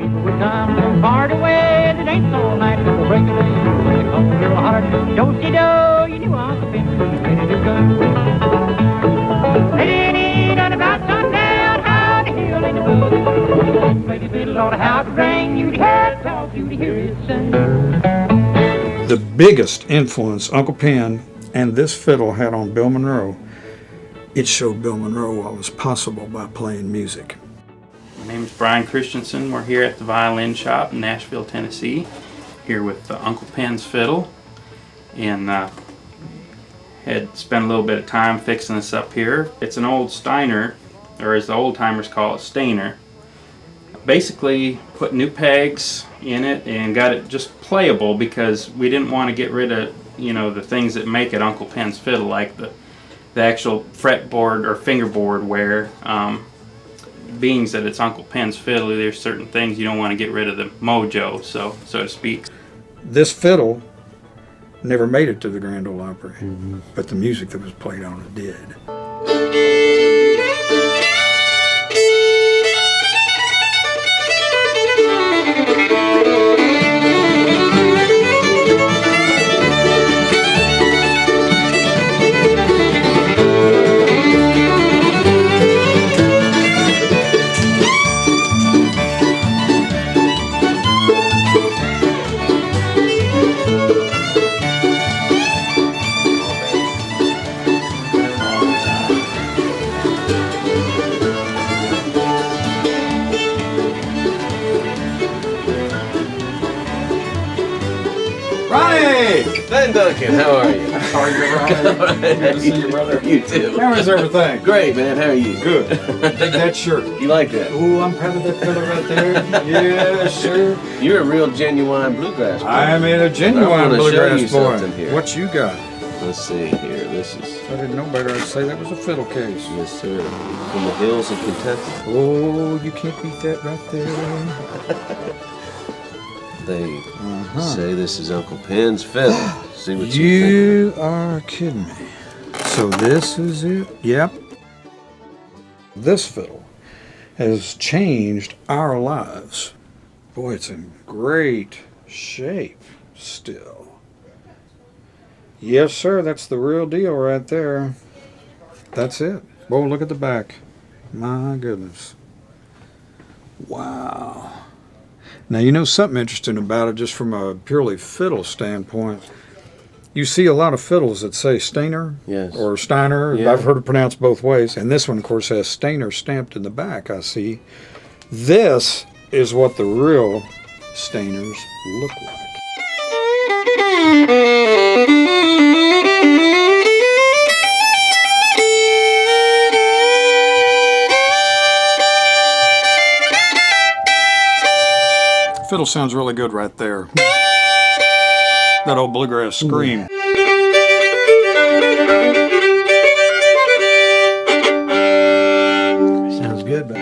people would come from far away to dance all night till the break of day. When it comes a little hotter, do-si-do, you knew Uncle Ben was ready to go. Lady, done about sundown, how the hill in the woods. Play the fiddle on the house ring, you'd hear it talk, you'd hear it sing. The biggest influence Uncle Pen and this fiddle had on Bill Monroe, it showed Bill Monroe what was possible by playing music. My name is Brian Christensen. We're here at the Violin Shop in Nashville, Tennessee, here with Uncle Pen's fiddle, and had spent a little bit of time fixing this up here. It's an old Steiner, or as the old timers call it, Stainer. Basically put new pegs in it and got it just playable because we didn't want to get rid of, you know, the things that make it Uncle Pen's fiddle, like the actual fretboard or fingerboard wear. Being that it's Uncle Pen's fiddle, there's certain things you don't want to get rid of the mojo, so to speak. This fiddle never made it to the Grand Ole Opry, but the music that was played on it did. Pendelton, how are you? How are you, Ryan? Good to see you, brother. You too. How is everything? Great, man. How are you? Good. Dig that shirt. You like that? Ooh, I'm proud of that fiddle right there. Yes, sir. You're a real genuine bluegrass boy. I am a genuine bluegrass boy. Here. What you got? Let's see here. This is... If I didn't know better, I'd say that was a fiddle case. Yes, sir. From the hills of Kentucky. Oh, you can't beat that right there. They say this is Uncle Pen's fiddle. See what you You are kidding me. So this is it? Yep. This fiddle has changed our lives. Boy, it's in great shape still. Yes, sir, that's the real deal right there. That's it. Whoa, look at the back. My goodness. Wow. Now, you know something interesting about it, just from a purely fiddle standpoint. You see a lot of fiddles that say Stainer or Steiner. Yeah. I've heard it pronounced both ways. And this one, of course, has Stainer stamped in the back, I see. This is what the real Stainers look like. Fiddle sounds really good right there. That old bluegrass scream. Sounds good, baby.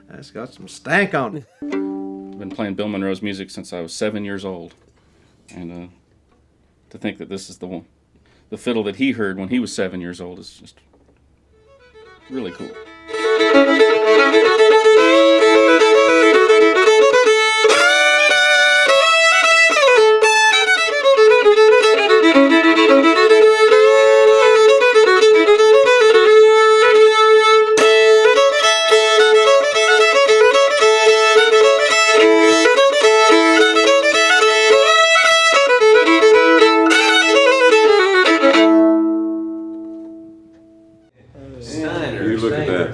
That's got some stank on it. I've been playing Bill Monroe's music since I was 7 years old, and to think that this is the fiddle that he heard when he was 7 years old is just really cool. You look at that.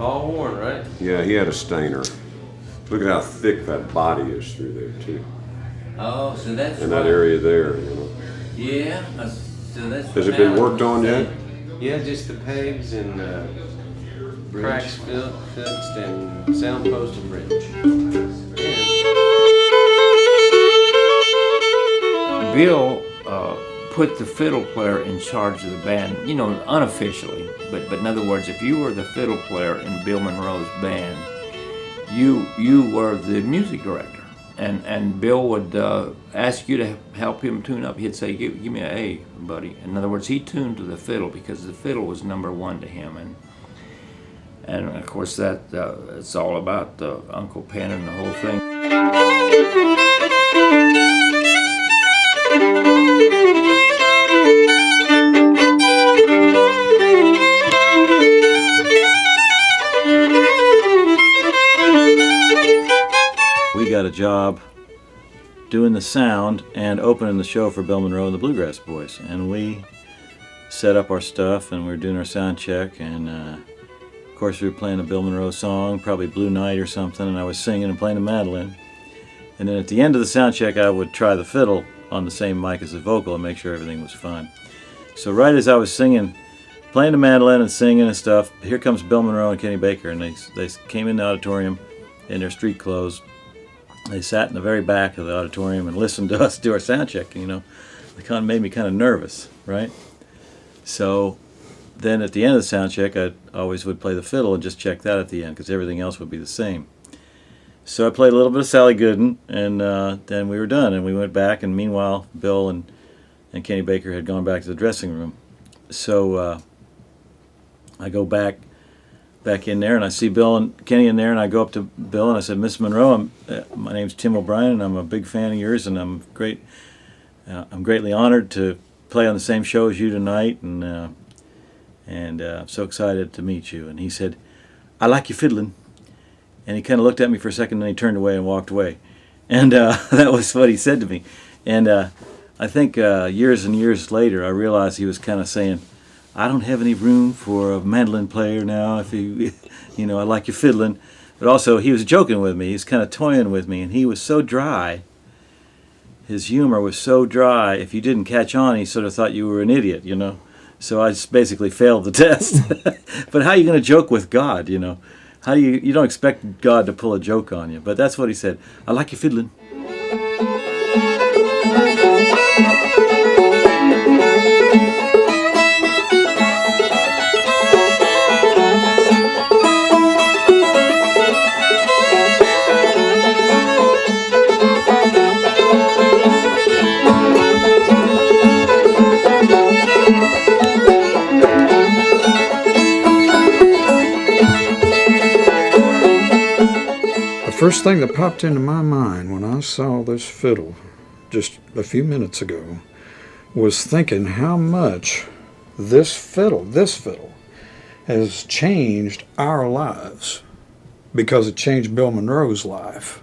All worn, right? Yeah, he had a Stainer. Look at how thick that body is through there too. Oh, so that's In that area there, you know. Yeah, so that's... Has it been worked on yet? Yeah, just the pegs and cracks fixed and sound post and bridge. Bill put the fiddle player in charge of the band, you know, unofficially. But in other words, if you were the fiddle player in Bill Monroe's band, you were the music director. And Bill would ask you to help him tune up. He'd say, give me an A, buddy. In other words, he tuned to the fiddle because the fiddle was number one to him. And of course, that it's all about Uncle Pen and the whole thing. We got a job doing the sound and opening the show for Bill Monroe and the Bluegrass Boys, and we set up our stuff and we were doing our sound check, and of course we were playing a Bill Monroe song, probably Blue Night or something, and I was singing and playing the mandolin. And then at the end of the sound check I would try the fiddle on the same mic as the vocal and make sure everything was fine. So right as I was singing, playing the mandolin and singing and stuff, here comes Bill Monroe and Kenny Baker, and they came in the auditorium in their street clothes. They sat in the very back of the auditorium and listened to us do our sound check. You know, it kind of made me kind of nervous, right? So then at the end of the sound check, I always would play the fiddle and just check that at the end because everything else would be the same. So I played a little bit of Sally Gooden, and then we were done, and we went back, and meanwhile Bill and Kenny Baker had gone back to the dressing room. So I go back in there, and I see Bill and Kenny in there, and I go up to Bill and I said, "Miss Monroe, my name's Tim O'Brien, and I'm a big fan of yours, and I'm greatly honored to play on the same show as you tonight, and I'm so excited to meet you." And he said, "I like you fiddling." And he kind of looked at me for a second, and then he turned away and walked away. And that was what he said to me. And I think years and years later, I realized he was kind of saying, "I don't have any room for a mandolin player now. If you I like you fiddling." But also, he was joking with me. He was kind of toying with me, and he was so dry. His humor was so dry. If you didn't catch on, he sort of thought you were an idiot, you know. So I just basically failed the test. But how are you going to joke with God, you know? How do you don't expect God to pull a joke on you? But that's what he said. "I like you fiddling." The first thing that popped into my mind when I saw this fiddle just a few minutes ago was thinking how much this fiddle has changed our lives, because it changed Bill Monroe's life.